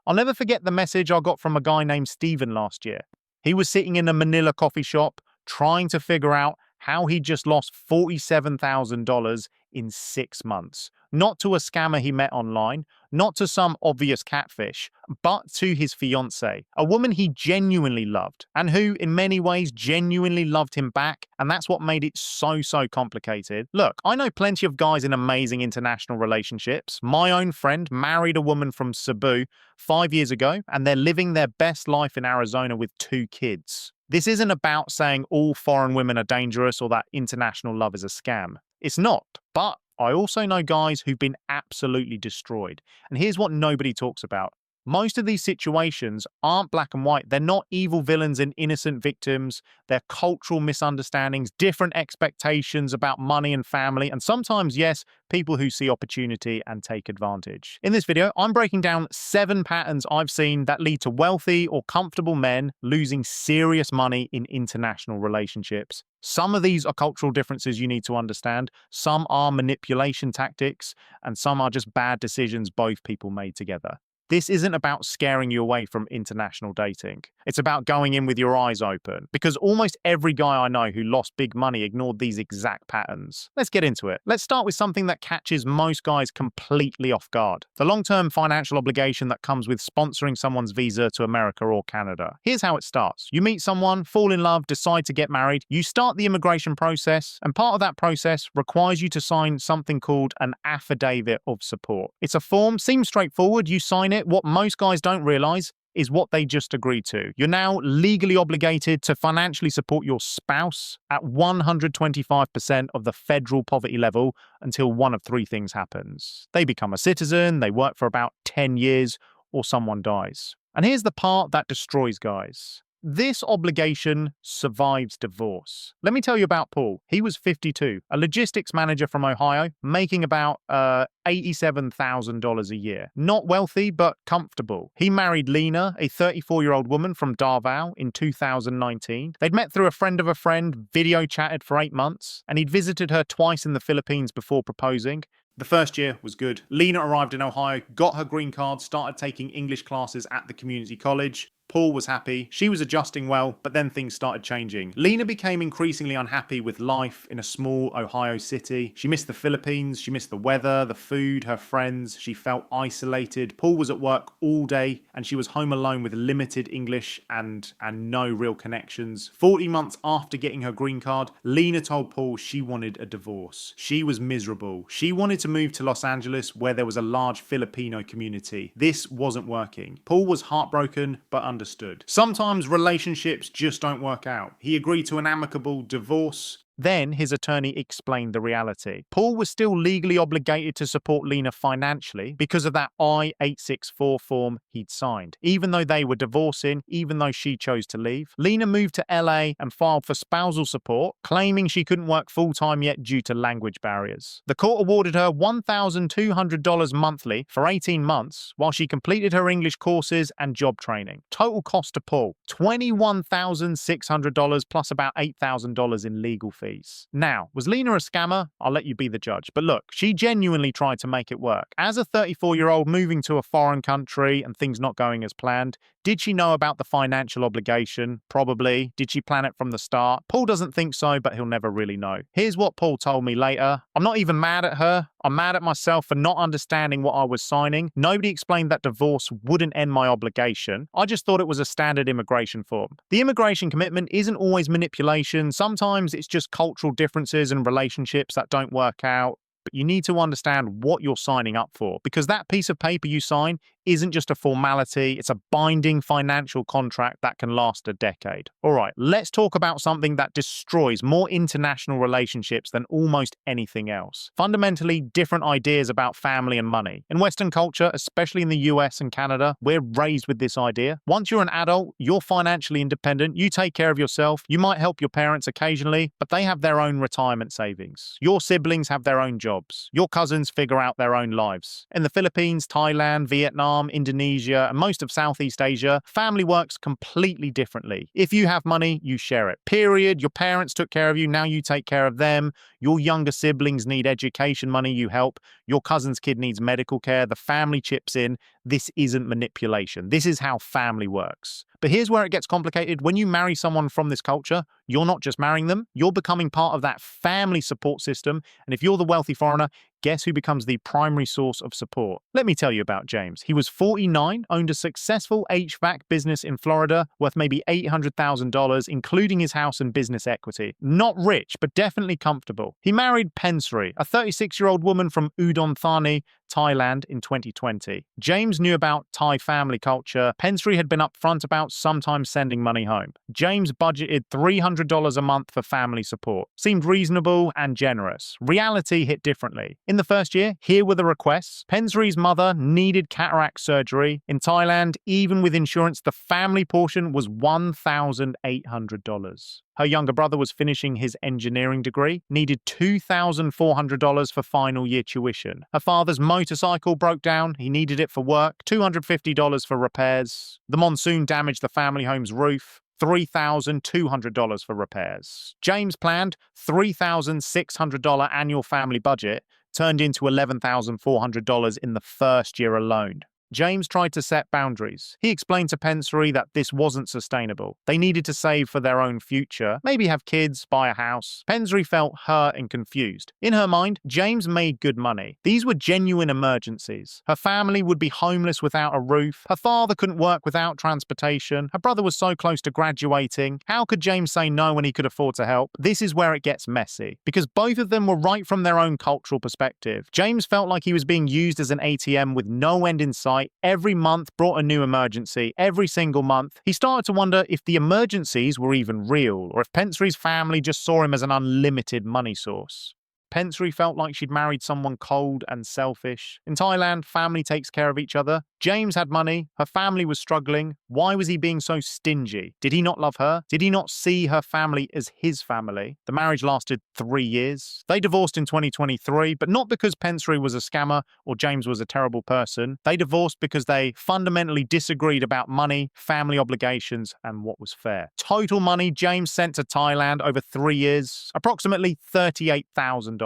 I'll never forget the message I got from a guy named Steven last year. He was sitting in a Manila coffee shop trying to figure out how he just lost $47,000 in 6 months. Not to a scammer he met online, not to some obvious catfish, but to his fiancée, a woman he genuinely loved, and who, in many ways, genuinely loved him back, and that's what made it so complicated. Look, I know plenty of guys in amazing international relationships. My own friend married a woman from Cebu 5 years ago, and they're living their best life in Arizona with 2 kids. This isn't about saying all foreign women are dangerous or that international love is a scam. It's not, but I also know guys who've been absolutely destroyed. And here's what nobody talks about. Most of these situations aren't black and white. They're not evil villains and innocent victims. They're cultural misunderstandings, different expectations about money and family, and sometimes, yes, people who see opportunity and take advantage. In this video, I'm breaking down 7 patterns I've seen that lead to wealthy or comfortable men losing serious money in international relationships. Some of these are cultural differences you need to understand, some are manipulation tactics, and some are just bad decisions both people made together. This isn't about scaring you away from international dating. It's about going in with your eyes open, because almost every guy I know who lost big money ignored these exact patterns. Let's get into it. Let's start with something that catches most guys completely off guard: the long-term financial obligation that comes with sponsoring someone's visa to America or Canada. Here's how it starts. You meet someone, fall in love, decide to get married. You start the immigration process, and part of that process requires you to sign something called an affidavit of support. It's a form, seems straightforward, you sign it. What most guys don't realize is what they just agreed to. You're now legally obligated to financially support your spouse at 125% of the federal poverty level until one of 3 things happens. They become a citizen, they work for about 10 years, or someone dies. And here's the part that destroys guys. This obligation survives divorce. Let me tell you about Paul. He was 52, a logistics manager from Ohio, making about $87,000 a year. Not wealthy, but comfortable. He married Lena, a 34-year-old woman from Davao, in 2019. They'd met through a friend of a friend, video chatted for 8 months, and he'd visited her twice in the Philippines before proposing. The first year was good. Lena arrived in Ohio, got her green card, started taking English classes at the community college. Paul was happy. She was adjusting well, but then things started changing. Lena became increasingly unhappy with life in a small Ohio city. She missed the Philippines, she missed the weather, the food, her friends. She felt isolated. Paul was at work all day, and she was home alone with limited English and no real connections. 40 months after getting her green card, Lena told Paul she wanted a divorce. She was miserable. She wanted to move to Los Angeles, where there was a large Filipino community. This wasn't working. Paul was heartbroken, but understood. Sometimes relationships just don't work out. He agreed to an amicable divorce. Then his attorney explained the reality. Paul was still legally obligated to support Lena financially because of that I-864 form he'd signed. Even though they were divorcing, even though she chose to leave, Lena moved to LA and filed for spousal support, claiming she couldn't work full-time yet due to language barriers. The court awarded her $1,200 monthly for 18 months while she completed her English courses and job training. Total cost to Paul, $21,600 plus about $8,000 in legal fees. Now, was Lena a scammer? I'll let you be the judge. But look, she genuinely tried to make it work. As a 34-year-old moving to a foreign country and things not going as planned, did she know about the financial obligation? Probably. Did she plan it from the start? Paul doesn't think so, but he'll never really know. Here's what Paul told me later. I'm not even mad at her. I'm mad at myself for not understanding what I was signing. Nobody explained that divorce wouldn't end my obligation. I just thought it was a standard immigration form. The immigration commitment isn't always manipulation. Sometimes it's just cultural differences and relationships that don't work out. But you need to understand what you're signing up for, because that piece of paper you sign isn't just a formality, it's a binding financial contract that can last a decade. All right, let's talk about something that destroys more international relationships than almost anything else. Fundamentally different ideas about family and money. In Western culture, especially in the US and Canada, we're raised with this idea. Once you're an adult, you're financially independent, you take care of yourself, you might help your parents occasionally, but they have their own retirement savings. Your siblings have their own jobs. Your cousins figure out their own lives. In the Philippines, Thailand, Vietnam, Indonesia, and most of Southeast Asia, family works completely differently. If you have money, you share it. Period. Your parents took care of you, now you take care of them. Your younger siblings need education money, you help. your cousin's kid needs medical care, the family chips in. This isn't manipulation. This is how family works. But here's where it gets complicated. When you marry someone from this culture, you're not just marrying them, you're becoming part of that family support system. And if you're the wealthy foreigner, guess who becomes the primary source of support? Let me tell you about James. He was 49, owned a successful HVAC business in Florida worth maybe $800,000, including his house and business equity. Not rich, but definitely comfortable. He married Pensri, a 36-year-old woman from Udon Thani, Thailand in 2020. James knew about Thai family culture. Pensri had been upfront about sometimes sending money home. James budgeted $300 a month for family support. Seemed reasonable and generous. Reality hit differently. In the first year, here were the requests. Pensri's mother needed cataract surgery. In Thailand, even with insurance, the family portion was $1,800. Her younger brother was finishing his engineering degree, needed $2,400 for final year tuition. Her father's motorcycle broke down, he needed it for work, $250 for repairs. The monsoon damaged the family home's roof, $3,200 for repairs. James' planned $3,600 annual family budget turned into $11,400 in the first year alone. James tried to set boundaries. He explained to Pensri that this wasn't sustainable. They needed to save for their own future, maybe have kids, buy a house. Pensri felt hurt and confused. In her mind, James made good money. These were genuine emergencies. Her family would be homeless without a roof. Her father couldn't work without transportation. Her brother was so close to graduating. How could James say no when he could afford to help? This is where it gets messy, because both of them were right from their own cultural perspective. James felt like he was being used as an ATM with no end in sight. Every month brought a new emergency, every single month. He started to wonder if the emergencies were even real, or if Pensri's family just saw him as an unlimited money source. Pensri felt like she'd married someone cold and selfish. In Thailand, family takes care of each other. James had money. Her family was struggling. Why was he being so stingy? Did he not love her? Did he not see her family as his family? The marriage lasted 3 years. They divorced in 2023, but not because Pensri was a scammer or James was a terrible person. They divorced because they fundamentally disagreed about money, family obligations, and what was fair. Total money James sent to Thailand over 3 years, approximately $38,000.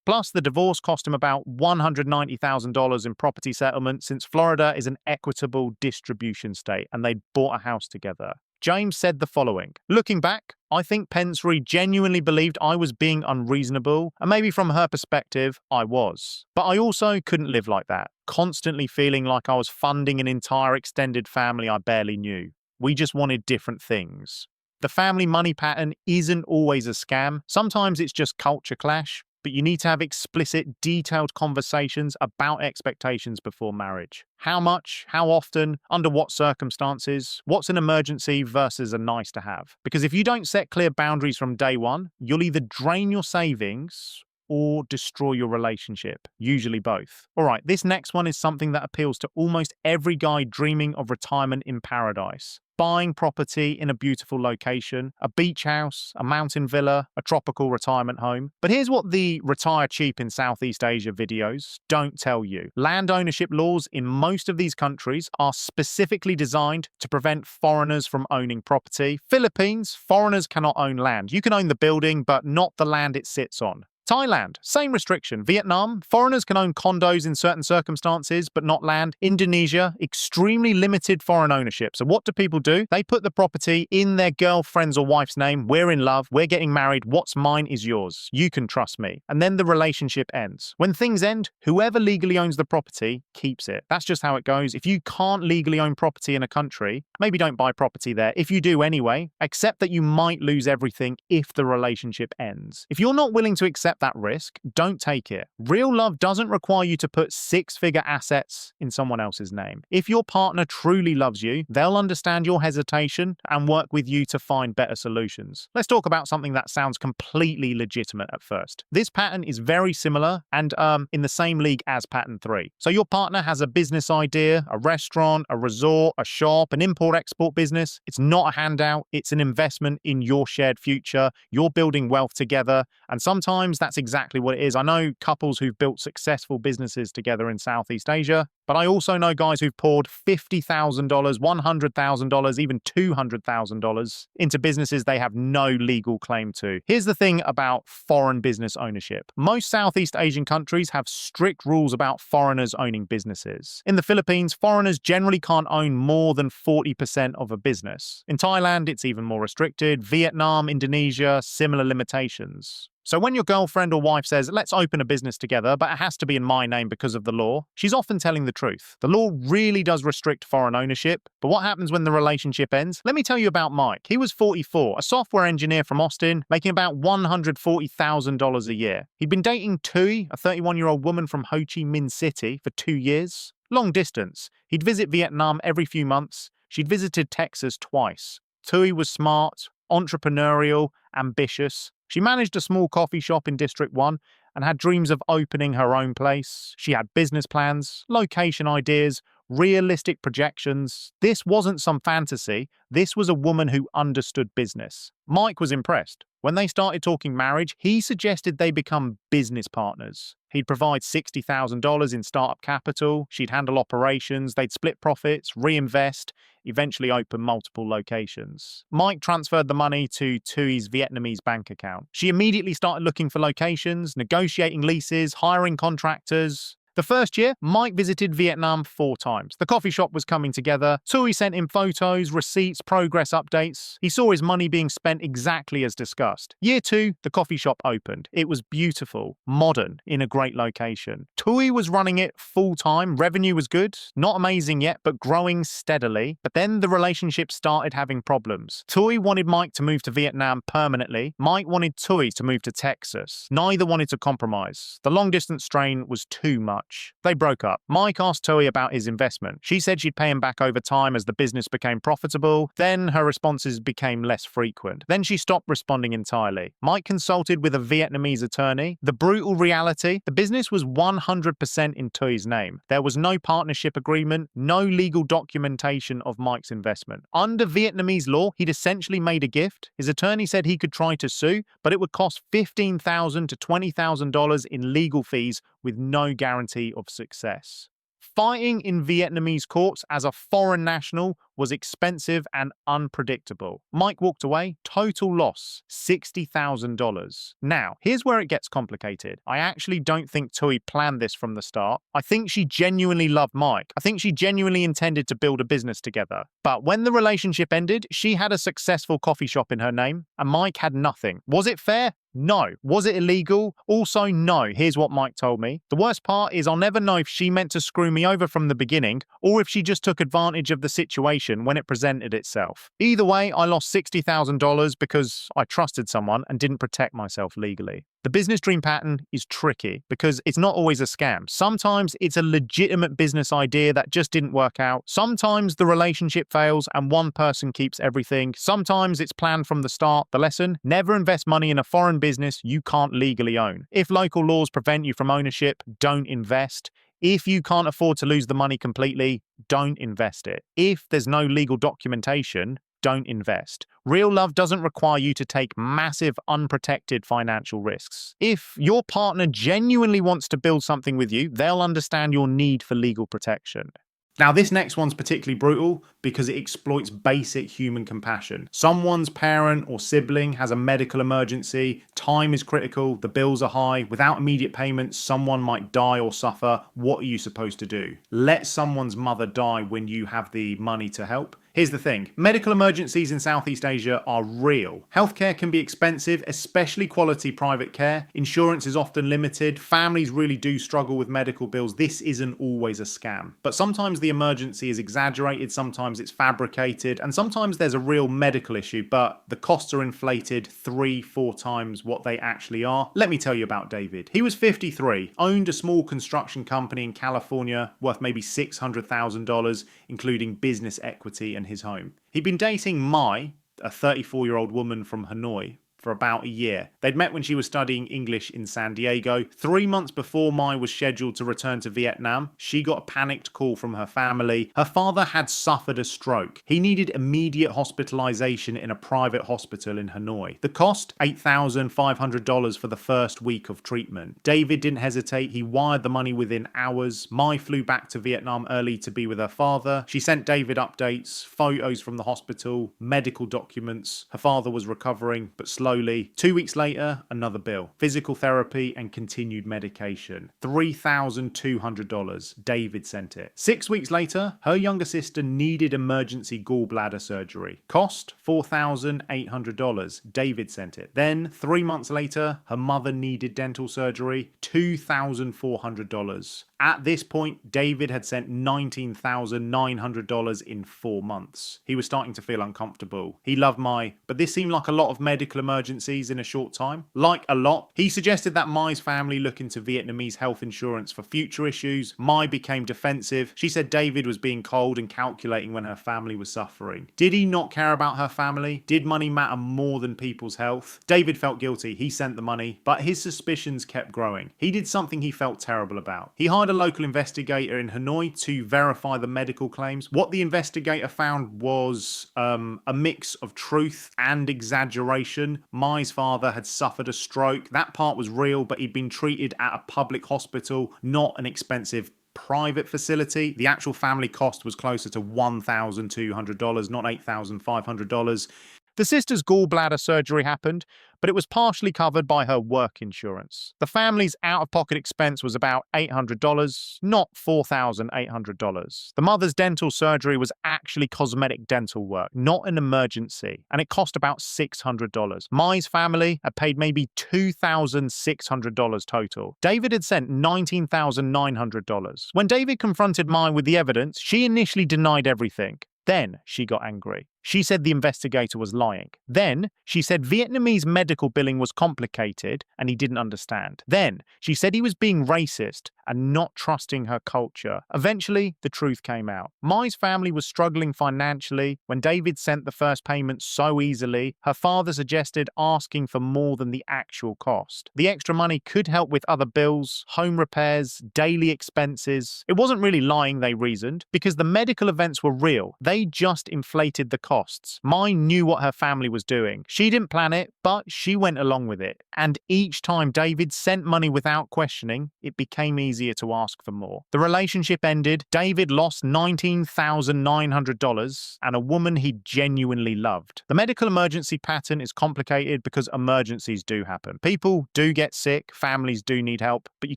Plus, the divorce cost him about $190,000 in property settlement, since Florida is an equitable distribution state and they'd bought a house together. James said the following: "Looking back, I think Pensri genuinely believed I was being unreasonable, and maybe from her perspective, I was. But I also couldn't live like that, constantly feeling like I was funding an entire extended family I barely knew. We just wanted different things." The family money pattern isn't always a scam. Sometimes it's just culture clash. But you need to have explicit, detailed conversations about expectations before marriage. How much, how often, under what circumstances, what's an emergency versus a nice to have. Because if you don't set clear boundaries from day one, you'll either drain your savings or destroy your relationship, usually both. All right, this next one is something that appeals to almost every guy dreaming of retirement in paradise. Buying property in a beautiful location, a beach house, a mountain villa, a tropical retirement home. But here's what the retire cheap in Southeast Asia videos don't tell you. Land ownership laws in most of these countries are specifically designed to prevent foreigners from owning property. Philippines, foreigners cannot own land. You can own the building, but not the land it sits on. Thailand, same restriction. Vietnam, foreigners can own condos in certain circumstances, but not land. Indonesia, extremely limited foreign ownership. So what do people do? They put the property in their girlfriend's or wife's name. We're in love. We're getting married. What's mine is yours. You can trust me. And then the relationship ends. When things end, whoever legally owns the property keeps it. That's just how it goes. If you can't legally own property in a country, maybe don't buy property there. If you do anyway, accept that you might lose everything if the relationship ends. If you're not willing to accept that risk, don't take it. Real love doesn't require you to put six-figure assets in someone else's name. If your partner truly loves you, they'll understand your hesitation and work with you to find better solutions. Let's talk about something that sounds completely legitimate at first. This pattern is very similar and in the same league as pattern 3. So your partner has a business idea, a restaurant, a resort, a shop, an import-export business. It's not a handout, it's an investment in your shared future. You're building wealth together, and sometimes that's exactly what it is. I know couples who've built successful businesses together in Southeast Asia. But I also know guys who've poured $50,000, $100,000, even $200,000 into businesses they have no legal claim to. Here's the thing about foreign business ownership. Most Southeast Asian countries have strict rules about foreigners owning businesses. In the Philippines, foreigners generally can't own more than 40% of a business. In Thailand, it's even more restricted. Vietnam, Indonesia, similar limitations. So when your girlfriend or wife says, let's open a business together, but it has to be in my name because of the law, she's often telling the truth. The law really does restrict foreign ownership, but what happens when the relationship ends? Let me tell you about Mike. He was 44, a software engineer from Austin, making about $140,000 a year. He'd been dating Tui, a 31-year-old woman from Ho Chi Minh City, for 2 years. Long distance. He'd visit Vietnam every few months. She'd visited Texas twice. Tui was smart, entrepreneurial, ambitious. She managed a small coffee shop in District 1 and had dreams of opening her own place. She had business plans, location ideas, realistic projections. This wasn't some fantasy. This was a woman who understood business. Mike was impressed. When they started talking marriage, he suggested they become business partners. He'd provide $60,000 in startup capital, she'd handle operations, they'd split profits, reinvest, eventually open multiple locations. Mike transferred the money to Tui's Vietnamese bank account. She immediately started looking for locations, negotiating leases, hiring contractors. The first year, Mike visited Vietnam 4 times. The coffee shop was coming together. Tui sent him photos, receipts, progress updates. He saw his money being spent exactly as discussed. Year 2, the coffee shop opened. It was beautiful, modern, in a great location. Tui was running it full-time. Revenue was good, not amazing yet, but growing steadily. But then the relationship started having problems. Tui wanted Mike to move to Vietnam permanently. Mike wanted Tui to move to Texas. Neither wanted to compromise. The long-distance strain was too much. They broke up. Mike asked Tui about his investment. She said she'd pay him back over time as the business became profitable. Then her responses became less frequent. Then she stopped responding entirely. Mike consulted with a Vietnamese attorney. The brutal reality, the business was 100% in Tui's name. There was no partnership agreement, no legal documentation of Mike's investment. Under Vietnamese law, he'd essentially made a gift. His attorney said he could try to sue, but it would cost $15,000 to $20,000 in legal fees with no guarantee of success. Fighting in Vietnamese courts as a foreign national was expensive and unpredictable. Mike walked away, total loss, $60,000. Now, here's where it gets complicated. I actually don't think Tui planned this from the start. I think she genuinely loved Mike. I think she genuinely intended to build a business together. But when the relationship ended, she had a successful coffee shop in her name, and Mike had nothing. Was it fair? No. Was it illegal? Also, no. Here's what Mike told me. The worst part is I'll never know if she meant to screw me over from the beginning or if she just took advantage of the situation when it presented itself. Either way, I lost $60,000 because I trusted someone and didn't protect myself legally. The business dream pattern is tricky because it's not always a scam. Sometimes it's a legitimate business idea that just didn't work out. Sometimes the relationship fails and one person keeps everything. Sometimes it's planned from the start. The lesson: never invest money in a foreign business you can't legally own. If local laws prevent you from ownership, don't invest. If you can't afford to lose the money completely, don't invest it. If there's no legal documentation, don't invest. Real love doesn't require you to take massive, unprotected financial risks. If your partner genuinely wants to build something with you, they'll understand your need for legal protection. Now, this next one's particularly brutal because it exploits basic human compassion. Someone's parent or sibling has a medical emergency, time is critical, the bills are high, without immediate payments, someone might die or suffer. What are you supposed to do? Let someone's mother die when you have the money to help? Here's the thing, medical emergencies in Southeast Asia are real. Healthcare can be expensive, especially quality private care. Insurance is often limited. Families really do struggle with medical bills. This isn't always a scam. But sometimes the emergency is exaggerated, sometimes it's fabricated, and sometimes there's a real medical issue, but the costs are inflated 3-4 times what they actually are. Let me tell you about David. He was 53, owned a small construction company in California worth maybe $600,000, including business equity and his home. He'd been dating Mai, a 34-year-old woman from Hanoi, for about a year. They'd met when she was studying English in San Diego. 3 months before Mai was scheduled to return to Vietnam, she got a panicked call from her family. Her father had suffered a stroke. He needed immediate hospitalization in a private hospital in Hanoi. The cost, $8,500 for the first week of treatment. David didn't hesitate. He wired the money within hours. Mai flew back to Vietnam early to be with her father. She sent David updates, photos from the hospital, medical documents. Her father was recovering, but slowly. 2 weeks later, another bill. Physical therapy and continued medication. $3,200. David sent it. 6 weeks later, her younger sister needed emergency gallbladder surgery. Cost, $4,800. David sent it. Then, 3 months later, her mother needed dental surgery. $2,400. At this point, David had sent $19,900 in 4 months. He was starting to feel uncomfortable. He loved Mai, but this seemed like a lot of medical emergencies in a short time. Like a lot. He suggested that Mai's family look into Vietnamese health insurance for future issues. Mai became defensive. She said David was being cold and calculating when her family was suffering. Did he not care about her family? Did money matter more than people's health? David felt guilty. He sent the money, but his suspicions kept growing. He did something he felt terrible about. He hired a local investigator in Hanoi to verify the medical claims. What the investigator found was a mix of truth and exaggeration. Mai's father had suffered a stroke. That part was real, but he'd been treated at a public hospital, not an expensive private facility. The actual family cost was closer to $1,200, not $8,500. The sister's gallbladder surgery happened, but it was partially covered by her work insurance. The family's out-of-pocket expense was about $800, not $4,800. The mother's dental surgery was actually cosmetic dental work, not an emergency, and it cost about $600. Mai's family had paid maybe $2,600 total. David had sent $19,900. When David confronted Mai with the evidence, she initially denied everything. Then she got angry. She said the investigator was lying. Then she said Vietnamese medical billing was complicated and he didn't understand. Then she said he was being racist and not trusting her culture. Eventually, the truth came out. Mai's family was struggling financially. When David sent the first payment so easily, her father suggested asking for more than the actual cost. The extra money could help with other bills, home repairs, daily expenses. It wasn't really lying, they reasoned, because the medical events were real. They just inflated the costs. Mai knew what her family was doing. She didn't plan it, but she went along with it. And each time David sent money without questioning, it became easier to ask for more. The relationship ended. David lost $19,900 and a woman he genuinely loved. The medical emergency pattern is complicated because emergencies do happen. People do get sick, families do need help, but you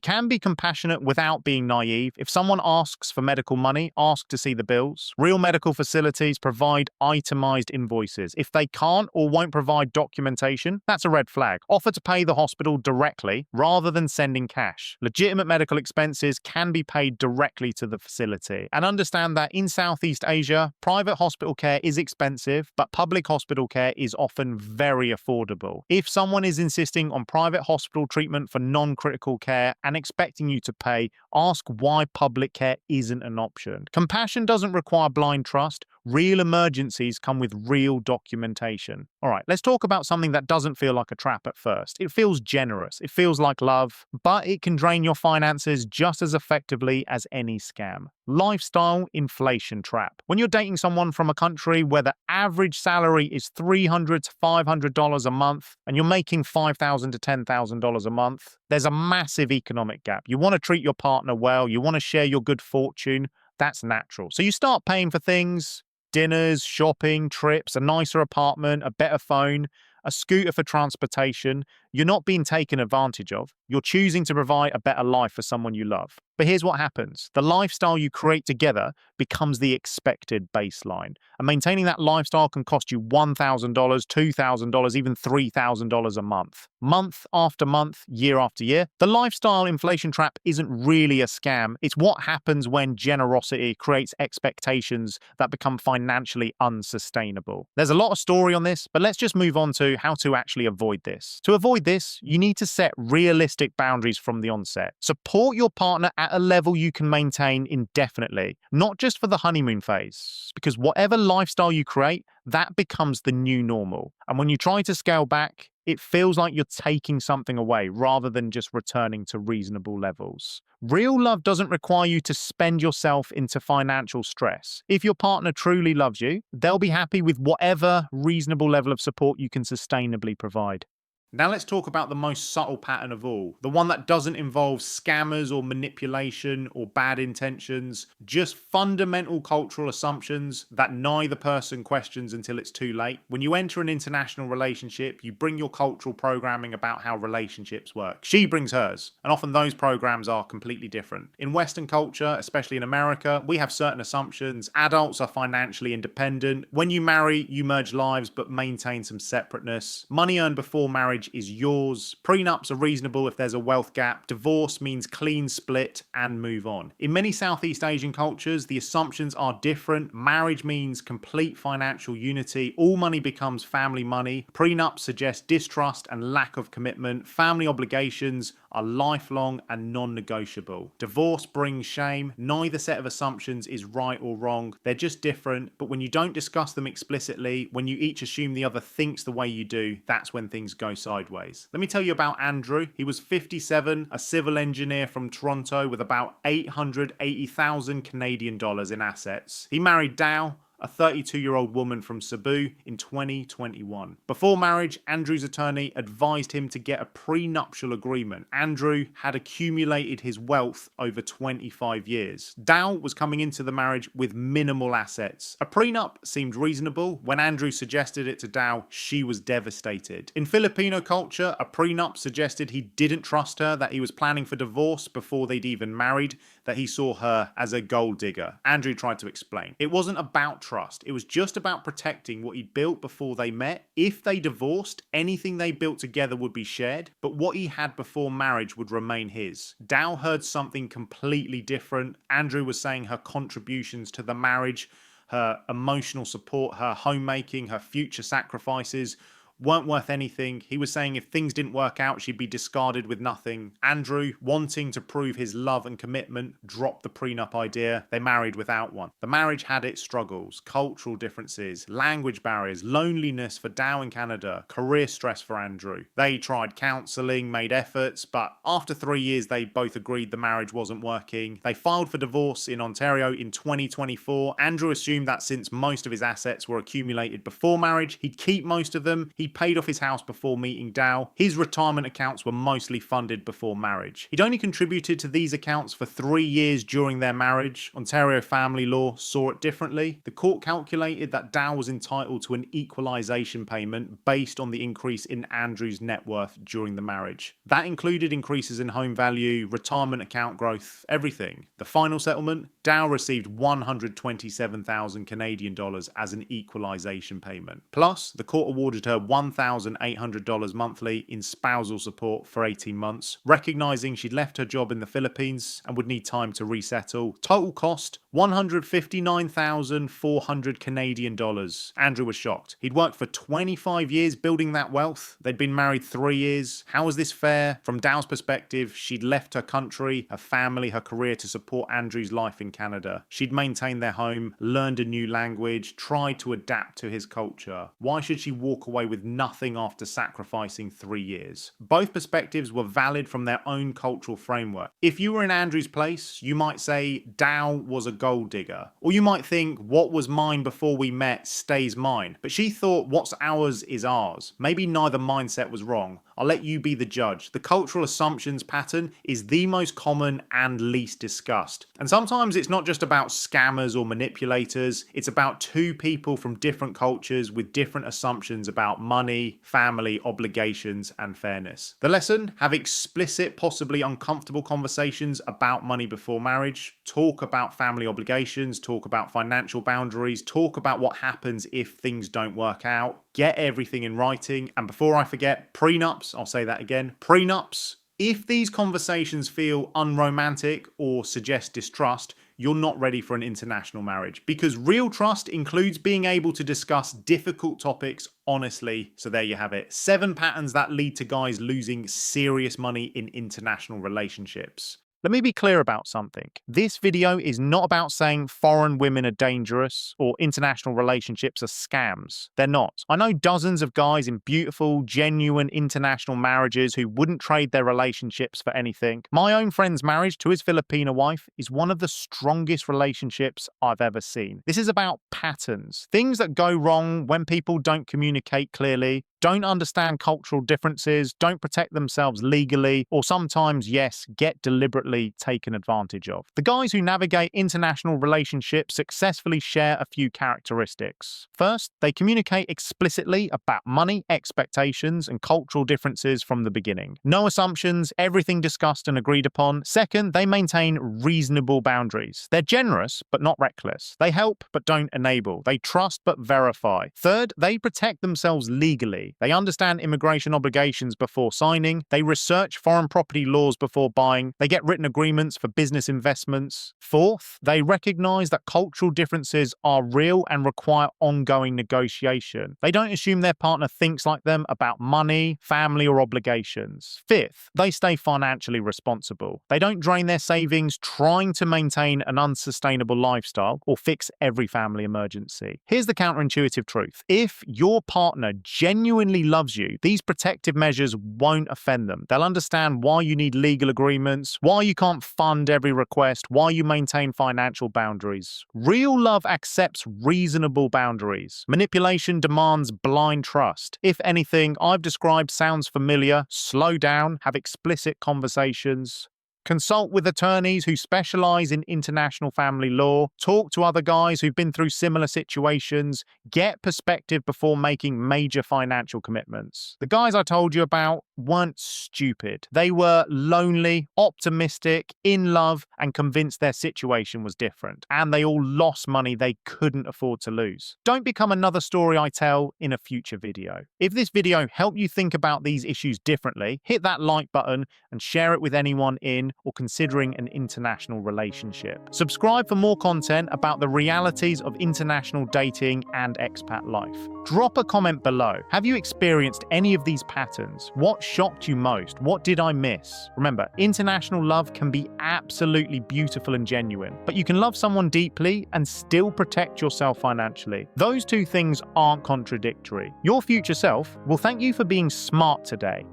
can be compassionate without being naive. If someone asks for medical money, ask to see the bills. Real medical facilities provide itemized invoices. If they can't or won't provide documentation, that's a red flag. Offer to pay the hospital directly rather than sending cash. Legitimate medical expenses can be paid directly to the facility. And understand that in Southeast Asia, private hospital care is expensive, but public hospital care is often very affordable. If someone is insisting on private hospital treatment for non-critical care and expecting you to pay, ask why public care isn't an option. Compassion doesn't require blind trust. Real emergencies come with real documentation. All right, let's talk about something that doesn't feel like a trap at first. It feels generous. It feels like love, but it can drain your finances just as effectively as any scam. Lifestyle inflation trap. When you're dating someone from a country where the average salary is $300 to $500 a month and you're making $5,000 to $10,000 a month, there's a massive economic gap. You want to treat your partner well. You want to share your good fortune. That's natural. So you start paying for things, dinners, shopping, trips, a nicer apartment, a better phone, a scooter for transportation. You're not being taken advantage of. You're choosing to provide a better life for someone you love. But here's what happens. The lifestyle you create together becomes the expected baseline. And maintaining that lifestyle can cost you $1,000, $2,000, even $3,000 a month. Month after month, year after year. The lifestyle inflation trap isn't really a scam. It's what happens when generosity creates expectations that become financially unsustainable. There's a lot of story on this, but let's just move on to how to actually avoid this. To avoid this, you need to set realistic boundaries from the onset. Support your partner at a level you can maintain indefinitely, not just for the honeymoon phase, because whatever lifestyle you create, that becomes the new normal. And when you try to scale back, It feels like you're taking something away rather than just returning to reasonable levels. Real love doesn't require you to spend yourself into financial stress. If your partner truly loves you, they'll be happy with whatever reasonable level of support you can sustainably provide. Now let's talk about the most subtle pattern of all, the one that doesn't involve scammers or manipulation or bad intentions, just fundamental cultural assumptions that neither person questions until it's too late. When you enter an international relationship, you bring your cultural programming about how relationships work. She brings hers, and often those programs are completely different. In Western culture, especially in America, we have certain assumptions. Adults are financially independent. When you marry, you merge lives but maintain some separateness. Money earned before marriage is yours. Prenups are reasonable if there's a wealth gap. Divorce means clean split and move on. In many Southeast Asian cultures, the assumptions are different. Marriage means complete financial unity. All money becomes family money. Prenups suggest distrust and lack of commitment. Family obligations are lifelong and non-negotiable. Divorce brings shame. Neither set of assumptions is right or wrong. They're just different, but when you don't discuss them explicitly, when you each assume the other thinks the way you do, that's when things go sideways. Let me tell you about Andrew. He was 57, a civil engineer from Toronto with about 880,000 Canadian dollars in assets. He married Dow, a 32-year-old woman from Cebu, in 2021. Before marriage, Andrew's attorney advised him to get a prenuptial agreement. Andrew had accumulated his wealth over 25 years. Dow was coming into the marriage with minimal assets. A prenup seemed reasonable. When Andrew suggested it to Dow, she was devastated. In Filipino culture, a prenup suggested he didn't trust her, that he was planning for divorce before they'd even married, that he saw her as a gold digger. Andrew tried to explain. It wasn't about trust. It was just about protecting what he'd built before they met. If they divorced, anything they built together would be shared, but what he had before marriage would remain his. Dow heard something completely different. Andrew was saying her contributions to the marriage, her emotional support, her homemaking, her future sacrifices weren't worth anything. He was saying if things didn't work out, she'd be discarded with nothing. Andrew, wanting to prove his love and commitment, dropped the prenup idea. They married without one. The marriage had its struggles, cultural differences, language barriers, loneliness for Dow in Canada, career stress for Andrew. They tried counselling, made efforts, but after 3 years, they both agreed the marriage wasn't working. They filed for divorce in Ontario in 2024. Andrew assumed that since most of his assets were accumulated before marriage, he'd keep most of them. He paid off his house before meeting Dow. His retirement accounts were mostly funded before marriage. He'd only contributed to these accounts for 3 years during their marriage. Ontario family law saw it differently. The court calculated that Dow was entitled to an equalisation payment based on the increase in Andrew's net worth during the marriage. That included increases in home value, retirement account growth, everything. The final settlement, Dow received 127,000 Canadian dollars as an equalisation payment. Plus, the court awarded her $1,800 monthly in spousal support for 18 months, recognising she'd left her job in the Philippines and would need time to resettle. Total cost, 159,400 Canadian dollars. Andrew was shocked. He'd worked for 25 years building that wealth. They'd been married 3 years. How was this fair? From Dow's perspective, she'd left her country, her family, her career to support Andrew's life in Canada. She'd maintained their home, learned a new language, tried to adapt to his culture. Why should she walk away with nothing after sacrificing 3 years? Both perspectives were valid from their own cultural framework. If you were in Andrew's place, you might say Dow was a gold digger. Or you might think what was mine before we met stays mine. But she thought what's ours is ours. Maybe neither mindset was wrong. I'll let you be the judge. The cultural assumptions pattern is the most common and least discussed. And sometimes it's not just about scammers or manipulators. It's about two people from different cultures with different assumptions about money, family, obligations, and fairness. The lesson? Have explicit, possibly uncomfortable conversations about money before marriage. Talk about family obligations. Talk about financial boundaries. Talk about what happens if things don't work out. Get everything in writing. And before I forget, prenups, I'll say that again, prenups. If these conversations feel unromantic or suggest distrust, you're not ready for an international marriage, because real trust includes being able to discuss difficult topics honestly. So there you have it. 7 patterns that lead to guys losing serious money in international relationships. Let me be clear about something. This video is not about saying foreign women are dangerous or international relationships are scams. They're not. I know dozens of guys in beautiful, genuine international marriages who wouldn't trade their relationships for anything. My own friend's marriage to his Filipino wife is one of the strongest relationships I've ever seen. This is about patterns, things that go wrong when people don't communicate clearly, don't understand cultural differences, don't protect themselves legally, or sometimes, yes, get deliberately taken advantage of. The guys who navigate international relationships successfully share a few characteristics. First, they communicate explicitly about money, expectations, and cultural differences from the beginning. No assumptions, everything discussed and agreed upon. Second, they maintain reasonable boundaries. They're generous, but not reckless. They help, but don't enable. They trust, but verify. Third, they protect themselves legally. They understand immigration obligations before signing. They research foreign property laws before buying. They get written agreements for business investments. Fourth, they recognize that cultural differences are real and require ongoing negotiation. They don't assume their partner thinks like them about money, family, or obligations. Fifth, they stay financially responsible. They don't drain their savings trying to maintain an unsustainable lifestyle or fix every family emergency. Here's the counterintuitive truth. If your partner genuinely loves you, these protective measures won't offend them. They'll understand why you need legal agreements, why you can't fund every request, why you maintain financial boundaries. Real love accepts reasonable boundaries. Manipulation demands blind trust. If anything I've described sounds familiar, slow down, have explicit conversations. Consult with attorneys who specialize in international family law. Talk to other guys who've been through similar situations. Get perspective before making major financial commitments. The guys I told you about weren't stupid. They were lonely, optimistic, in love, and convinced their situation was different. And they all lost money they couldn't afford to lose. Don't become another story I tell in a future video. If this video helped you think about these issues differently, hit that like button and share it with anyone in or considering an international relationship. Subscribe for more content about the realities of international dating and expat life. Drop a comment below. Have you experienced any of these patterns? What shocked you most? What did I miss? Remember, international love can be absolutely beautiful and genuine, but you can love someone deeply and still protect yourself financially. Those two things aren't contradictory. Your future self will thank you for being smart today.